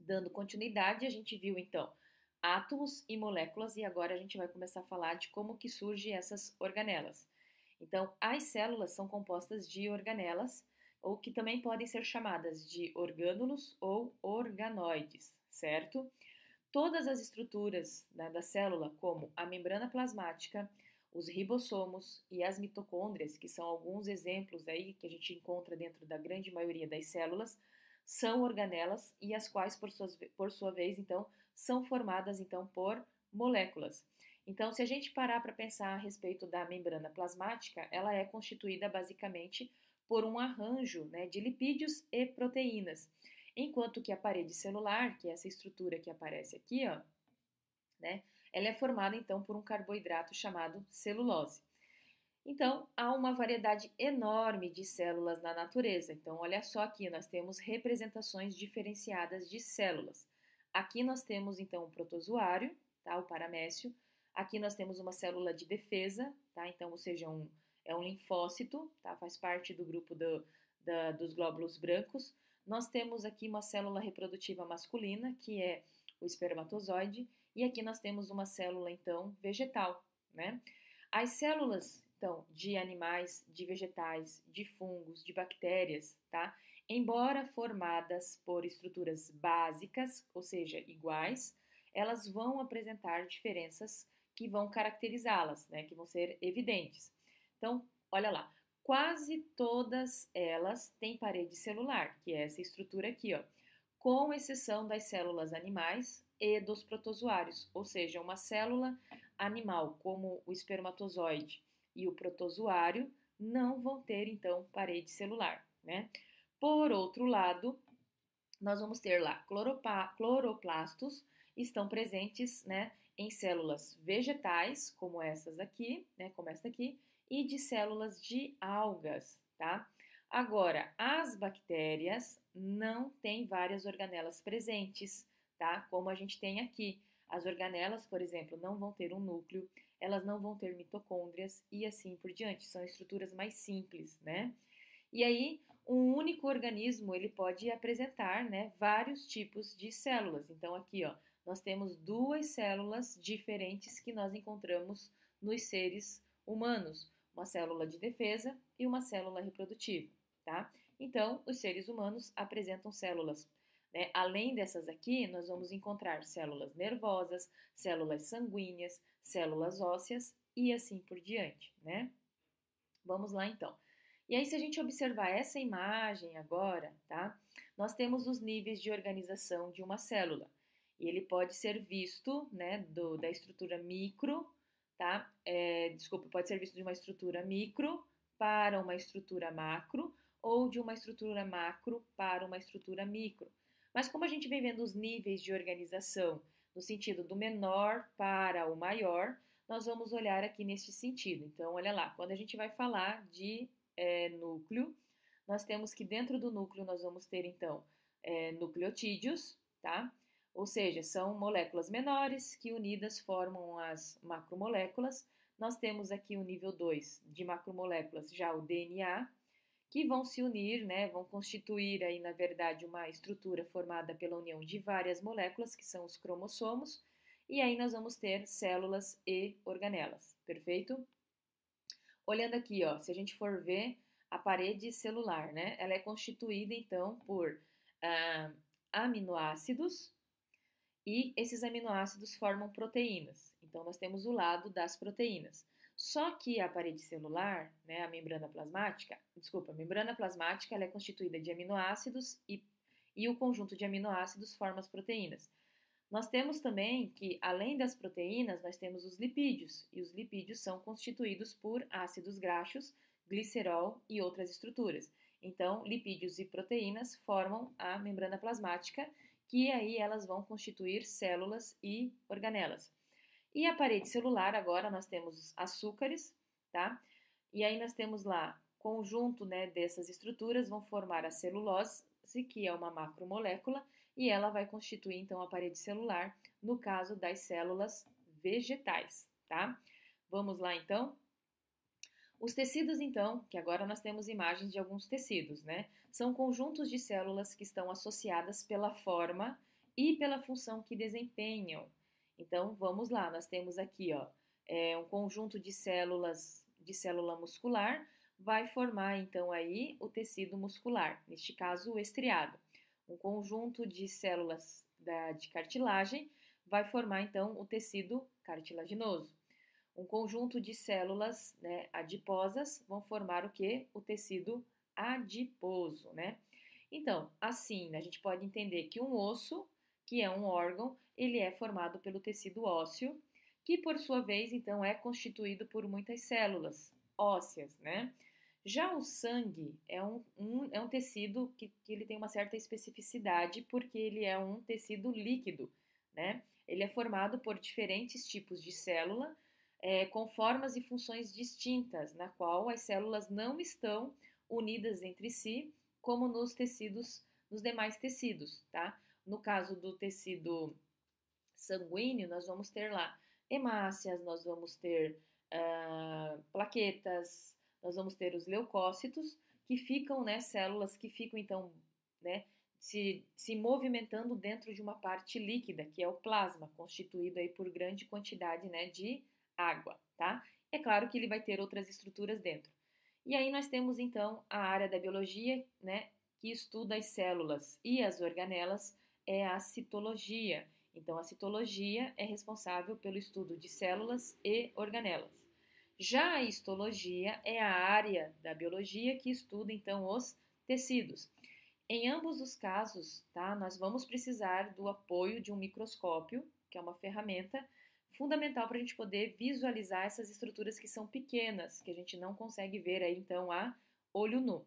Dando continuidade, a gente viu então átomos e moléculas e agora a gente vai começar a falar de como que surgem essas organelas. Então, as células são compostas de organelas, ou que também podem ser chamadas de orgânulos ou organoides, certo? Todas as estruturas, né, da célula, como a membrana plasmática, os ribossomos e as mitocôndrias, que são alguns exemplos aí que a gente encontra dentro da grande maioria das células, são organelas e as quais, por sua vez, então, são formadas então por moléculas. Então, se a gente parar para pensar a respeito da membrana plasmática, ela é constituída basicamente por um arranjo, né, de lipídios e proteínas. Enquanto que a parede celular, que é essa estrutura que aparece aqui, ó, né, ela é formada então por um carboidrato chamado celulose. Então, há uma variedade enorme de células na natureza. Então, olha só aqui, nós temos representações diferenciadas de células. Aqui nós temos então o protozoário, tá, o paramécio. Aqui nós temos uma célula de defesa, tá? Então, ou seja, é um linfócito, tá? Faz parte do grupo dos glóbulos brancos. Nós temos aqui uma célula reprodutiva masculina, que é o espermatozoide, e aqui nós temos uma célula, então, vegetal, né? As células, então, de animais, de vegetais, de fungos, de bactérias, tá? Embora formadas por estruturas básicas, ou seja, iguais, elas vão apresentar diferenças que vão caracterizá-las, né? Que vão ser evidentes. Então, olha lá, quase todas elas têm parede celular, que é essa estrutura aqui, ó, com exceção das células animais e dos protozoários, ou seja, uma célula animal como o espermatozoide e o protozoário não vão ter então parede celular, né? Por outro lado, nós vamos ter lá cloroplastos estão presentes, né, em células vegetais, como essas aqui, né, como esta aqui, e de células de algas, tá? Agora, as bactérias não têm várias organelas presentes, tá? Como a gente tem aqui. As organelas, por exemplo, não vão ter um núcleo, elas não vão ter mitocôndrias e assim por diante. São estruturas mais simples, né? E aí, um único organismo ele pode apresentar, né, vários tipos de células. Então, aqui, ó, nós temos duas células diferentes que nós encontramos nos seres humanos, uma célula de defesa e uma célula reprodutiva, tá? Então, os seres humanos apresentam células, né? Além dessas aqui, nós vamos encontrar células nervosas, células sanguíneas, células ósseas e assim por diante, né? Vamos lá então. E aí, se a gente observar essa imagem agora, tá? Nós temos os níveis de organização de uma célula. E ele pode ser visto, né, da estrutura micro, tá? Desculpa, pode ser visto de uma estrutura micro para uma estrutura macro ou de uma estrutura macro para uma estrutura micro. Mas como a gente vem vendo os níveis de organização no sentido do menor para o maior, nós vamos olhar aqui neste sentido. Então, olha lá, quando a gente vai falar de núcleo, nós temos que dentro do núcleo nós vamos ter, então, nucleotídeos, tá? Ou seja, são moléculas menores que unidas formam as macromoléculas. Nós temos aqui o nível 2 de macromoléculas, já o DNA, que vão se unir, né, vão constituir aí, na verdade, uma estrutura formada pela união de várias moléculas, que são os cromossomos, e aí nós vamos ter células e organelas, perfeito? Olhando aqui, ó, se a gente for ver a parede celular, né, ela é constituída, então, por ah, aminoácidos, e esses aminoácidos formam proteínas. Então, nós temos o lado das proteínas. Só que a parede celular, né, a membrana plasmática ela é constituída de aminoácidos e o conjunto de aminoácidos forma as proteínas. Nós temos também que, além das proteínas, nós temos os lipídios, e os lipídios são constituídos por ácidos graxos, glicerol e outras estruturas. Então, lipídios e proteínas formam a membrana plasmática, que aí elas vão constituir células e organelas. E a parede celular, agora nós temos açúcares, tá? E aí nós temos lá, conjunto, né, dessas estruturas vão formar a celulose, que é uma macromolécula, e ela vai constituir então a parede celular, no caso das células vegetais, tá? Vamos lá então? Os tecidos, então, que agora nós temos imagens de alguns tecidos, né? São conjuntos de células que estão associadas pela forma e pela função que desempenham. Então, vamos lá, nós temos aqui, ó, um conjunto de célula muscular, vai formar, então, aí o tecido muscular, neste caso, o estriado. Um conjunto de células de cartilagem vai formar, então, o tecido cartilaginoso. Um conjunto de células, né, adiposas vão formar o quê? O tecido adiposo, né? Então, assim, a gente pode entender que um osso, que é um órgão, ele é formado pelo tecido ósseo, que por sua vez, então, é constituído por muitas células ósseas, né? Já o sangue é um tecido que ele tem uma certa especificidade, porque ele é um tecido líquido, né? Ele é formado por diferentes tipos de célula, com formas e funções distintas, na qual as células não estão unidas entre si, como nos tecidos, nos demais tecidos, tá? No caso do tecido sanguíneo, nós vamos ter lá hemácias, nós vamos ter plaquetas, nós vamos ter os leucócitos, que ficam, né, células que ficam, então, né, se movimentando dentro de uma parte líquida, que é o plasma, constituído aí por grande quantidade, né, de água, tá? É claro que ele vai ter outras estruturas dentro. E aí nós temos, então, a área da biologia, né, que estuda as células e as organelas, é a citologia. Então, a citologia é responsável pelo estudo de células e organelas. Já a histologia é a área da biologia que estuda, então, os tecidos. Em ambos os casos, tá, nós vamos precisar do apoio de um microscópio, que é uma ferramenta fundamental para a gente poder visualizar essas estruturas que são pequenas, que a gente não consegue ver aí, então, a olho nu.